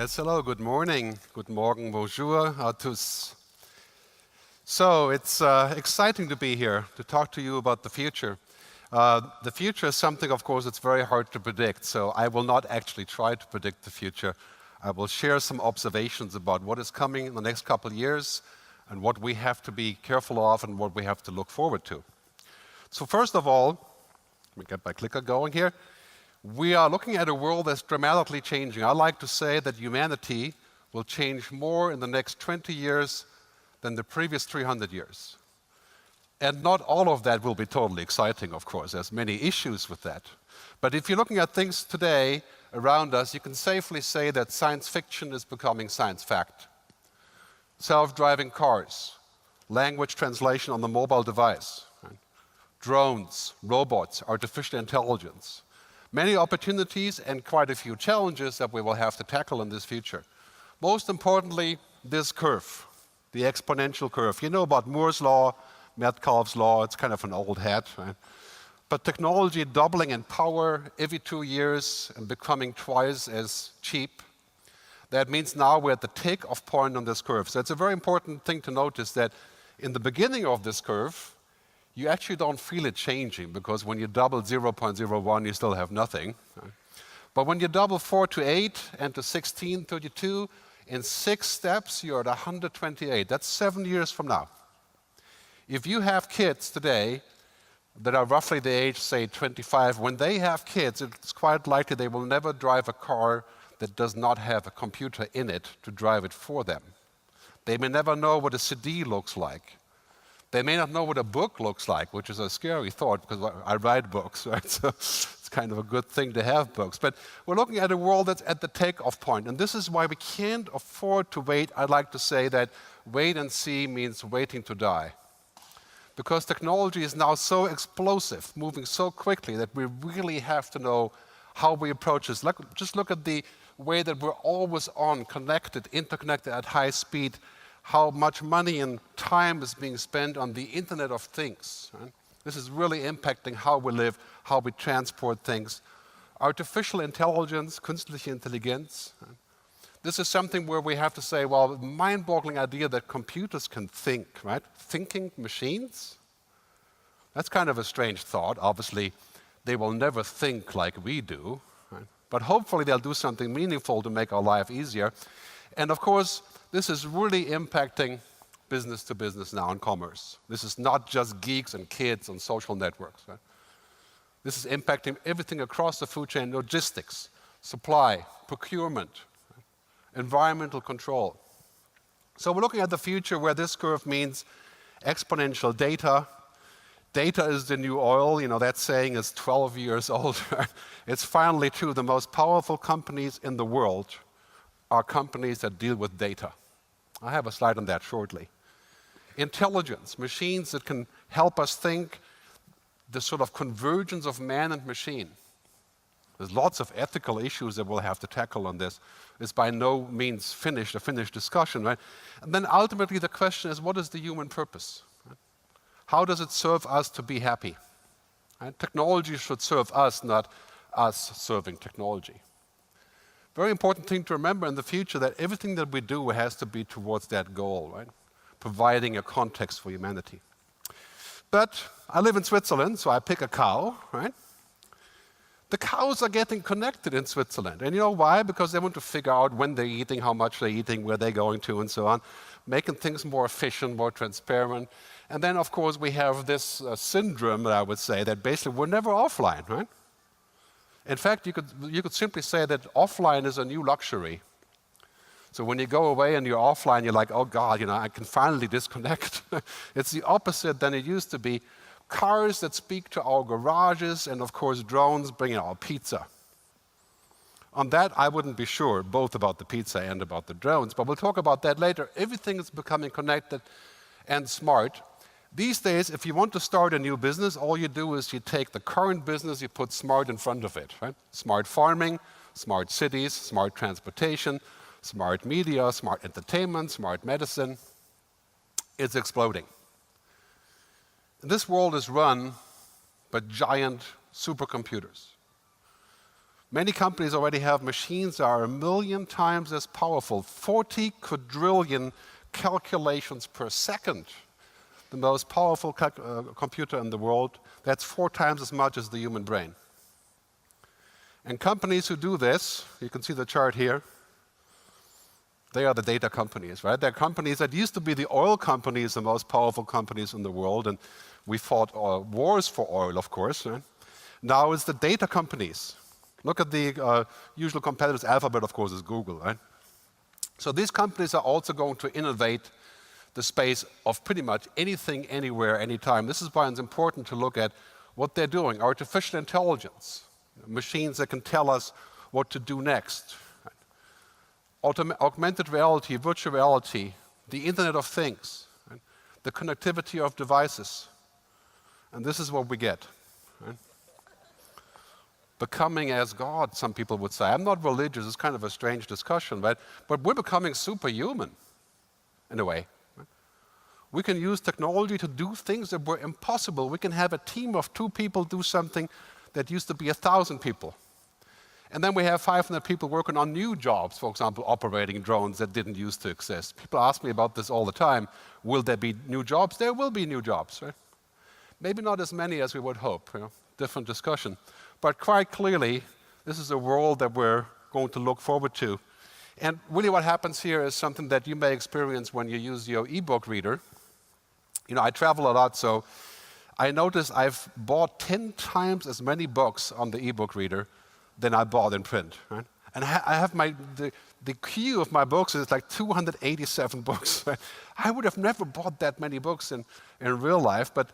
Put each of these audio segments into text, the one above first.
Yes, hello, good morning, good morgen, bonjour à tous. So it's exciting to be here to talk to you about the future. The future is something, of course, it's very hard to predict, so I will not actually try to predict the future. I will share some observations about what is coming in the next couple of years and what we have to be careful of and what we have to look forward to. So first of all, let me get my clicker going here. We are looking at a world that's dramatically changing. I like to say that humanity will change more in the next 20 years than the previous 300 years. And not all of that will be totally exciting, of course. There's many issues with that. But if you're looking at things today around us, you can safely say that science fiction is becoming science fact. Self-driving cars, language translation on the mobile device, right? Drones, robots, artificial intelligence. Many opportunities and quite a few challenges that we will have to tackle in this future. Most importantly, this curve, the exponential curve. You know about Moore's law, Metcalfe's law, it's kind of an old hat, right? But technology doubling in power every 2 years and becoming twice as cheap. That means now we're at the takeoff point on this curve. So it's a very important thing to notice that in the beginning of this curve, you actually don't feel it changing, because when you double 0.01, you still have nothing. Right? But when you double 4 to 8 and to 16, 32, in 6 steps, you're at 128. That's 7 years from now. If you have kids today that are roughly the age, say 25, when they have kids, it's quite likely they will never drive a car that does not have a computer in it to drive it for them. They may never know what a CD looks like. They may not know what a book looks like, which is a scary thought because I write books, right? So it's kind of a good thing to have books. But we're looking at a world that's at the takeoff point, and this is why we can't afford to wait. I'd like to say that wait and see means waiting to die. Because technology is now so explosive, moving so quickly, that we really have to know how we approach this. Just look at the way that we're always on, connected, interconnected at high speed, how much money and time is being spent on the Internet of Things. Right? This is really impacting how we live, how we transport things. Artificial intelligence, künstliche Intelligenz. Right? This is something where we have to say, well, mind-boggling idea that computers can think, right? Thinking machines? That's kind of a strange thought. Obviously, they will never think like we do. Right? But hopefully they'll do something meaningful to make our life easier. And of course, this is really impacting business to business now in commerce. This is not just geeks and kids on social networks. Right? This is impacting everything across the food chain: logistics, supply, procurement, right? Environmental control. So we're looking at the future where this curve means exponential data. Data is the new oil. You know, that saying is 12 years old. It's finally true. The most powerful companies in the world are companies that deal with data. I have a slide on that shortly. Intelligence, machines that can help us think, the sort of convergence of man and machine. There's lots of ethical issues that we'll have to tackle on this. It's by no means a finished discussion, right? And then ultimately the question is, what is the human purpose? Right? How does it serve us to be happy? Right? Technology should serve us, not us serving technology. Very important thing to remember in the future, that everything that we do has to be towards that goal, right? Providing a context for humanity. But I live in Switzerland, so I pick a cow, right? The cows are getting connected in Switzerland. And you know why? Because they want to figure out when they're eating, how much they're eating, where they're going to, and so on, making things more efficient, more transparent. And then, of course, we have this syndrome, I would say, that basically we're never offline, right? In fact, you could simply say that offline is a new luxury. So when you go away and you're offline, you're like, oh God, I can finally disconnect. It's the opposite than it used to be. Cars that speak to our garages, and of course drones bringing our pizza. On that, I wouldn't be sure, both about the pizza and about the drones, but we'll talk about that later. Everything is becoming connected and smart. These days, if you want to start a new business, all you do is you take the current business, you put smart in front of it, right? Smart farming, smart cities, smart transportation, smart media, smart entertainment, smart medicine. It's exploding. This world is run by giant supercomputers. Many companies already have machines that are 1,000,000 times as powerful, 40 quadrillion calculations per second. The most powerful computer in the world, that's 4 times as much as the human brain. And companies who do this, you can see the chart here, they are the data companies, right? They're companies that used to be the oil companies, the most powerful companies in the world, and we fought wars for oil, of course. Right? Now it's the data companies. Look at the usual competitors. Alphabet, of course, is Google, right? So these companies are also going to innovate the space of pretty much anything, anywhere, anytime. This is why it's important to look at what they're doing. Artificial intelligence, machines that can tell us what to do next. Augmented reality, virtual reality, the Internet of Things, right? The connectivity of devices. And this is what we get. Right? Becoming as God, some people would say. I'm not religious, it's kind of a strange discussion, but we're becoming superhuman in a way. Right? We can use technology to do things that were impossible. We can have a team of 2 people do something that used to be 1,000 people. And then we have 500 people working on new jobs, for example, operating drones that didn't used to exist. People ask me about this all the time. Will there be new jobs? There will be new jobs, right? Maybe not as many as we would hope, different discussion. But quite clearly, this is a world that we're going to look forward to. And really what happens here is something that you may experience when you use your ebook reader. I travel a lot, so I notice I've bought 10 times as many books on the ebook reader than I bought in print. Right? And I have the queue of my books is like 287 books. Right? I would have never bought that many books in real life, but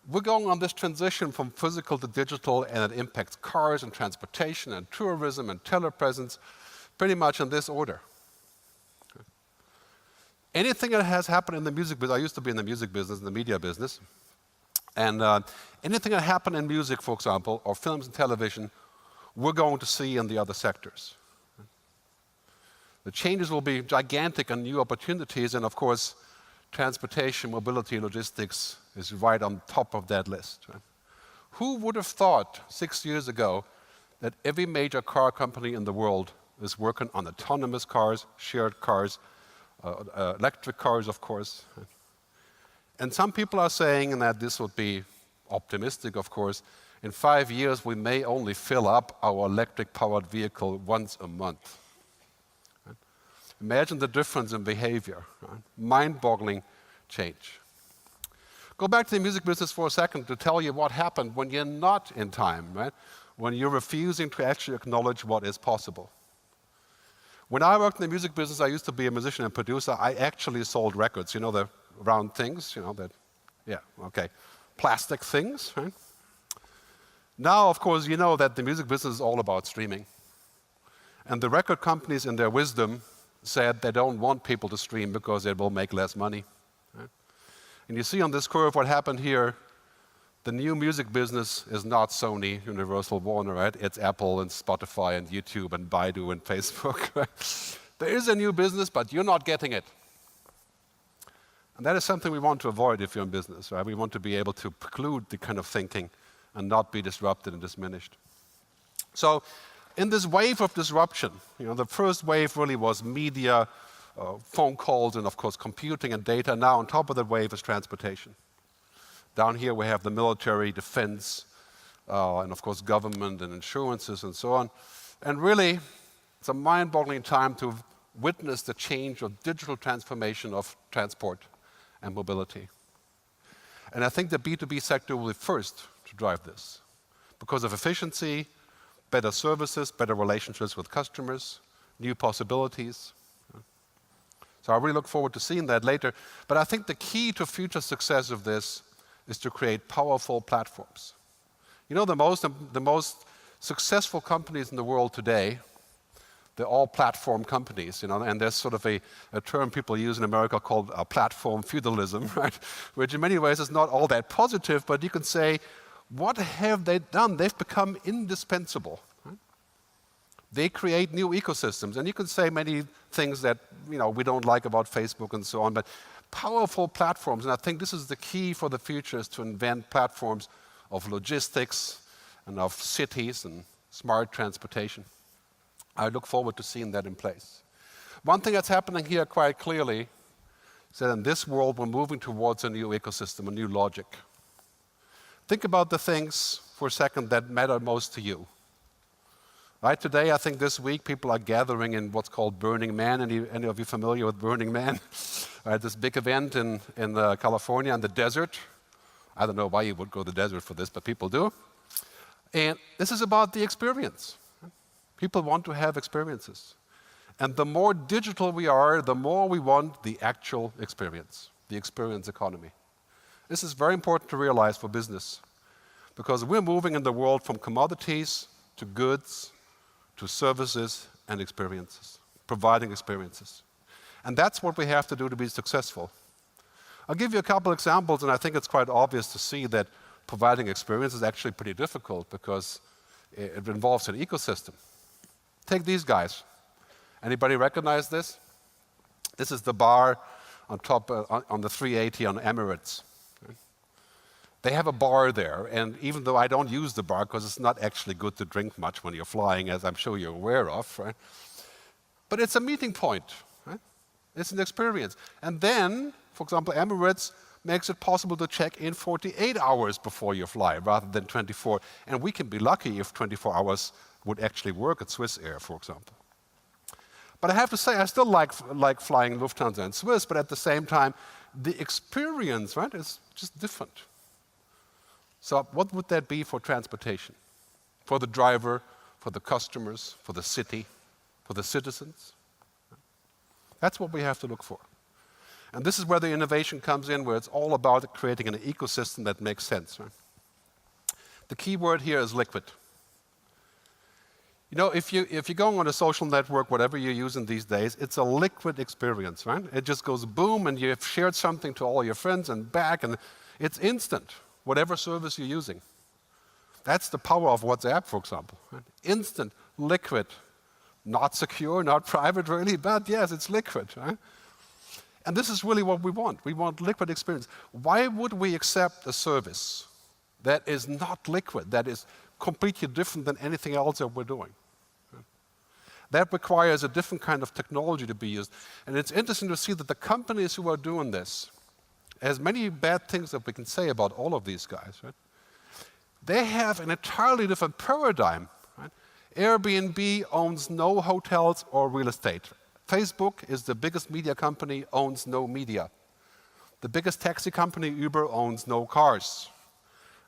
we're going on this transition from physical to digital, and it impacts cars and transportation and tourism and telepresence, pretty much in this order. Anything that has happened in the music business, I used to be in the music business, in the media business, and anything that happened in music, for example, or films and television, we're going to see in the other sectors. The changes will be gigantic and new opportunities, and of course, transportation, mobility, logistics is right on top of that list. Right? Who would have thought 6 years ago that every major car company in the world is working on autonomous cars, shared cars, electric cars, of course. Right? And some people are saying that this would be optimistic, of course. In 5 years, we may only fill up our electric-powered vehicle once a month. Right? Imagine the difference in behavior. Right? Mind-boggling change. Go back to the music business for a second to tell you what happened when you're not in time, right? When you're refusing to actually acknowledge what is possible. When I worked in the music business, I used to be a musician and producer. I actually sold records, the round things, plastic things, right? Now, of course, you know that the music business is all about streaming. And the record companies, in their wisdom, said they don't want people to stream because it will make less money. Right? And you see on this curve what happened here. The new music business is not Sony, Universal, Warner, right? It's Apple and Spotify and YouTube and Baidu and Facebook. Right? There is a new business, but you're not getting it. And that is something we want to avoid if you're in business, right? We want to be able to preclude the kind of thinking and not be disrupted and diminished. So in this wave of disruption, the first wave really was media, phone calls, and of course computing and data. Now on top of that wave is transportation. Down here we have the military, defense, and of course government and insurances and so on. And really, it's a mind-boggling time to witness the change of digital transformation of transport and mobility. And I think the B2B sector will be first to drive this because of efficiency, better services, better relationships with customers, new possibilities. So I really look forward to seeing that later. But I think the key to future success of this is to create powerful platforms. The most successful companies in the world today, they're all platform companies, and there's sort of a term people use in America called platform feudalism, right? Which in many ways is not all that positive, but you can say, what have they done? They've become indispensable. Right? They create new ecosystems, and you can say many things that we don't like about Facebook and so on, but powerful platforms, and I think this is the key for the future, is to invent platforms of logistics and of cities and smart transportation. I look forward to seeing that in place. One thing that's happening here quite clearly is that in this world, we're moving towards a new ecosystem, a new logic. Think about the things for a second that matter most to you. Right, today, I think this week, people are gathering in what's called Burning Man. Any of you familiar with Burning Man? Right, this big event in California in the desert. I don't know why you would go to the desert for this, but people do. And this is about the experience. People want to have experiences. And the more digital we are, the more we want the actual experience, the experience economy. This is very important to realize for business, because we're moving in the world from commodities to goods, to services and experiences, providing experiences. And that's what we have to do to be successful. I'll give you a couple examples, and I think it's quite obvious to see that providing experience is actually pretty difficult because it involves an ecosystem. Take these guys. Anybody recognize this? This is the bar on top on the 380 on Emirates. They have a bar there, and even though I don't use the bar because it's not actually good to drink much when you're flying, as I'm sure you're aware of, right? But it's a meeting point, right? It's an experience. And then, for example, Emirates makes it possible to check in 48 hours before you fly rather than 24. And we can be lucky if 24 hours would actually work at Swiss Air, for example. But I have to say, I still like flying Lufthansa and Swiss, but at the same time, the experience, right, is just different. So what would that be for transportation? For the driver, for the customers, for the city, for the citizens? That's what we have to look for. And this is where the innovation comes in, where it's all about creating an ecosystem that makes sense. Right? The key word here is liquid. You know, if you're going on a social network, whatever you're using these days, it's a liquid experience, right? It just goes boom, and you've shared something to all your friends and back, and it's instant, whatever service you're using. That's the power of WhatsApp, for example. Right? Instant, liquid, not secure, not private really, but yes, it's liquid. Right? And this is really what we want. We want liquid experience. Why would we accept a service that is not liquid, that is completely different than anything else that we're doing? That requires a different kind of technology to be used. And it's interesting to see that the companies who are doing this, as many bad things that we can say about all of these guys, right? They have an entirely different paradigm. Right? Airbnb owns no hotels or real estate. Facebook is the biggest media company, owns no media. The biggest taxi company, Uber, owns no cars.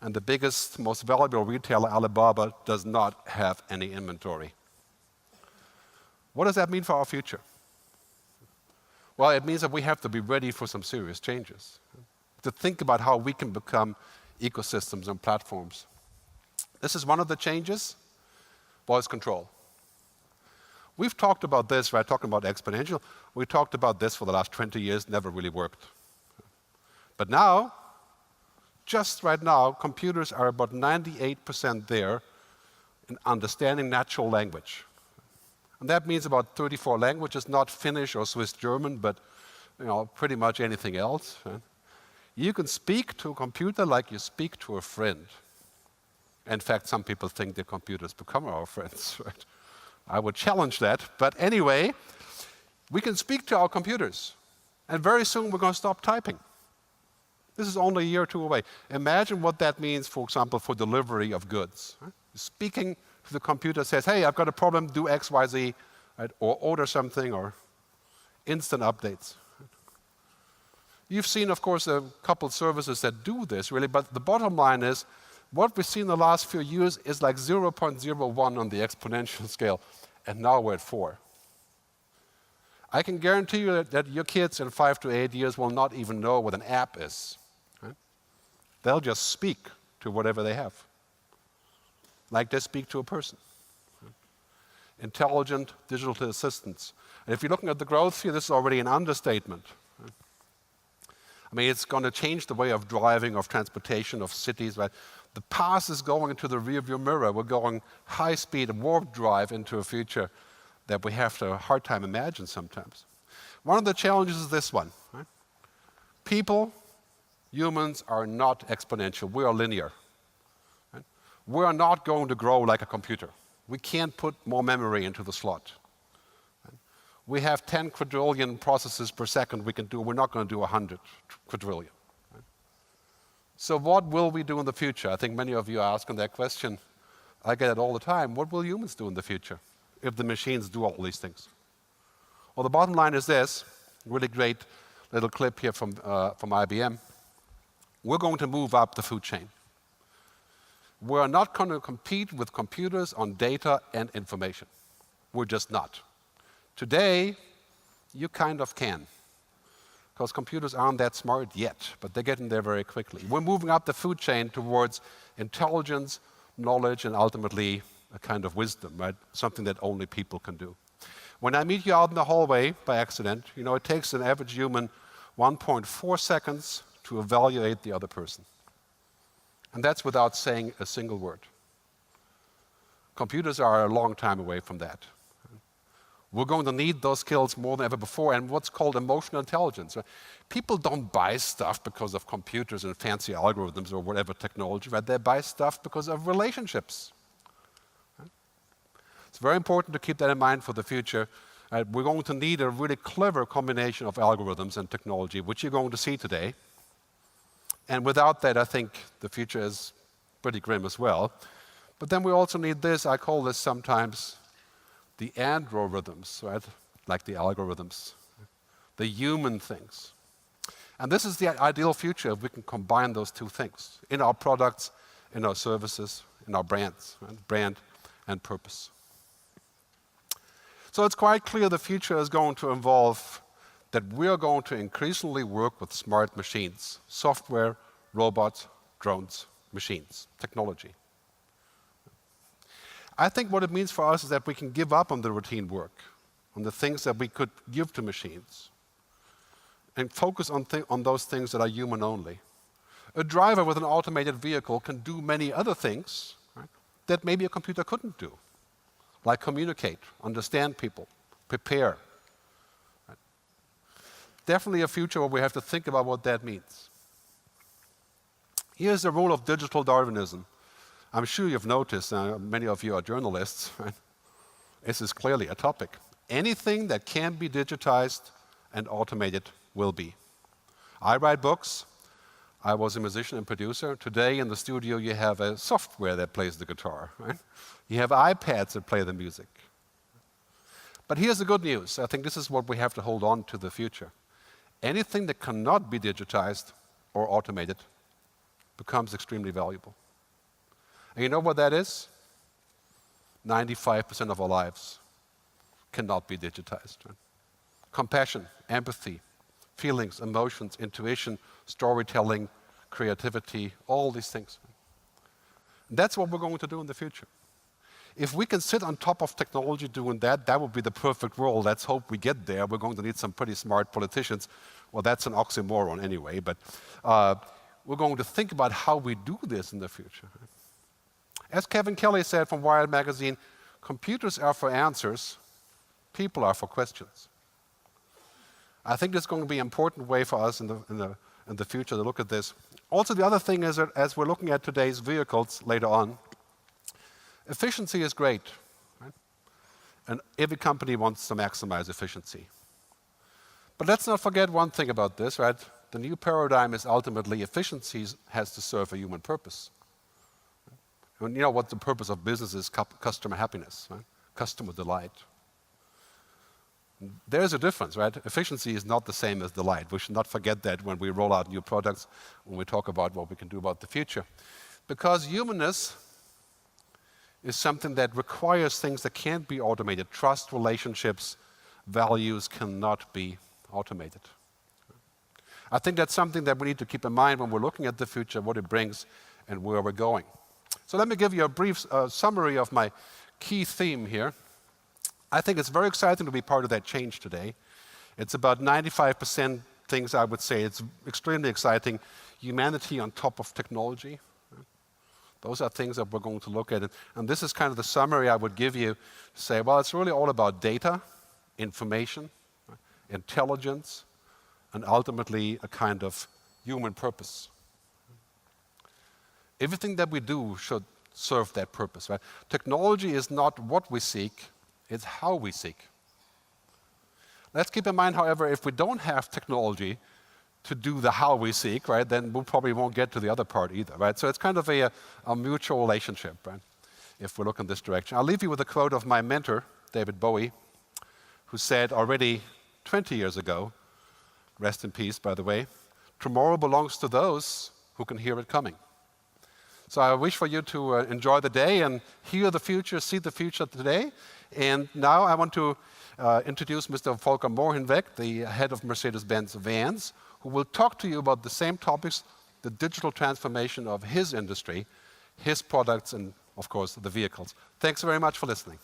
And the biggest, most valuable retailer, Alibaba, does not have any inventory. What does that mean for our future? Well, it means that we have to be ready for some serious changes, to think about how we can become ecosystems and platforms. This is one of the changes, voice control. We've talked about this, right, talking about exponential. We talked about this for the last 20 years, never really worked. But now, just right now, computers are about 98% there in understanding natural language. And that means about 34 languages, not Finnish or Swiss German, but pretty much anything else. Right? You can speak to a computer like you speak to a friend. In fact, some people think that computers become our friends. Right? I would challenge that. But anyway, we can speak to our computers. And very soon we're going to stop typing. This is only a year or two away. Imagine what that means, for example, for delivery of goods. Right? Speaking to the computer says, hey, I've got a problem, do X, Y, Z, right? Or order something, or instant updates. Right? You've seen, of course, a couple services that do this, really, but the bottom line is, what we've seen in the last few years is like 0.01 on the exponential scale, and now we're at 4. I can guarantee you that your kids in 5 to 8 years will not even know what an app is. Right? They'll just speak to whatever they have, like they speak to a person. Right? Intelligent digital assistants. And if you're looking at the growth here, this is already an understatement. Right? I mean, it's going to change the way of driving, of transportation, of cities. Right? The past is going into the rearview mirror. We're going high speed, warp drive into a future that we have a hard time imagine sometimes. One of the challenges is this one. Right? People, humans, are not exponential. We are linear. Right? We are not going to grow like a computer. We can't put more memory into the slot. We have 10 quadrillion processes per second we can do. We're not going to do 100 quadrillion. So what will we do in the future? I think many of you are asking that question. I get it all the time. What will humans do in the future if the machines do all these things? Well, the bottom line is this, really great little clip here from IBM. We're going to move up the food chain. We're not going to compete with computers on data and information. We're just not. Today, you kind of can, because computers aren't that smart yet, but they're getting there very quickly. We're moving up the food chain towards intelligence, knowledge, and ultimately a kind of wisdom, right? Something that only people can do. When I meet you out in the hallway by accident, you know, it takes an average human 1.4 seconds to evaluate the other person. And that's without saying a single word. Computers are a long time away from that. We're going to need those skills more than ever before, and what's called emotional intelligence. People don't buy stuff because of computers and fancy algorithms or whatever technology, right? They buy stuff because of relationships. It's very important to keep that in mind for the future. We're going to need a really clever combination of algorithms and technology, which you're going to see today. And without that, I think the future is pretty grim as well. But then we also need this, I call this sometimes the androrhythms, right? Like the algorithms, the human things. And this is the ideal future if we can combine those two things in our products, in our services, in our brands, right? Brand and purpose. So it's quite clear the future is going to involve that we are going to increasingly work with smart machines, software, robots, drones, machines, technology. I think what it means for us is that we can give up on the routine work, on the things that we could give to machines, and focus on those things that are human only. A driver with an automated vehicle can do many other things, right, that maybe a computer couldn't do, like communicate, understand people, prepare. Right? Definitely a future where we have to think about what that means. Here's the rule of digital Darwinism. I'm sure you've noticed, many of you are journalists, right? This is clearly a topic. Anything that can be digitized and automated will be. I write books. I was a musician and producer. Today in the studio you have a software that plays the guitar, right? You have iPads that play the music. But here's the good news. I think this is what we have to hold on to the future. Anything that cannot be digitized or automated becomes extremely valuable. And you know what that is? 95% of our lives cannot be digitized. Right? Compassion, empathy, feelings, emotions, intuition, storytelling, creativity, all these things. That's what we're going to do in the future. If we can sit on top of technology doing that, that would be the perfect world. Let's hope we get there. We're going to need some pretty smart politicians. Well, that's an oxymoron anyway, but we're going to think about how we do this in the future. As Kevin Kelly said from Wired magazine, computers are for answers, people are for questions. I think that's going to be an important way for us in the future to look at this. Also, the other thing is that as we're looking at today's vehicles later on, efficiency is great, right? And every company wants to maximize efficiency. But let's not forget one thing about this, right? The new paradigm is ultimately efficiency has to serve a human purpose. And you know what the purpose of business is? Customer happiness, right? Customer delight. There's a difference, right? Efficiency is not the same as delight. We should not forget that when we roll out new products, when we talk about what we can do about the future. Because humanness is something that requires things that can't be automated. Trust, relationships, values cannot be automated. I think that's something that we need to keep in mind when we're looking at the future, what it brings and where we're going. So let me give you a brief summary of my key theme here. I think it's very exciting to be part of that change today. It's about 95% things I would say. It's extremely exciting. Humanity on top of technology. Those are things that we're going to look at. And this is kind of the summary I would give you to say, well, it's really all about data, information, intelligence, and ultimately a kind of human purpose. Everything that we do should serve that purpose, right? Technology is not what we seek, it's how we seek. Let's keep in mind, however, if we don't have technology to do the how we seek, right, then we probably won't get to the other part either, right? So it's kind of a mutual relationship, right, if we look in this direction. I'll leave you with a quote of my mentor, David Bowie, who said already 20 years ago, rest in peace, by the way, tomorrow belongs to those who can hear it coming. So I wish for you to enjoy the day and hear the future, see the future today. And now I want to introduce Mr. Volker Moorhenweg, the head of Mercedes-Benz Vans, who will talk to you about the same topics, the digital transformation of his industry, his products, and of course, the vehicles. Thanks very much for listening.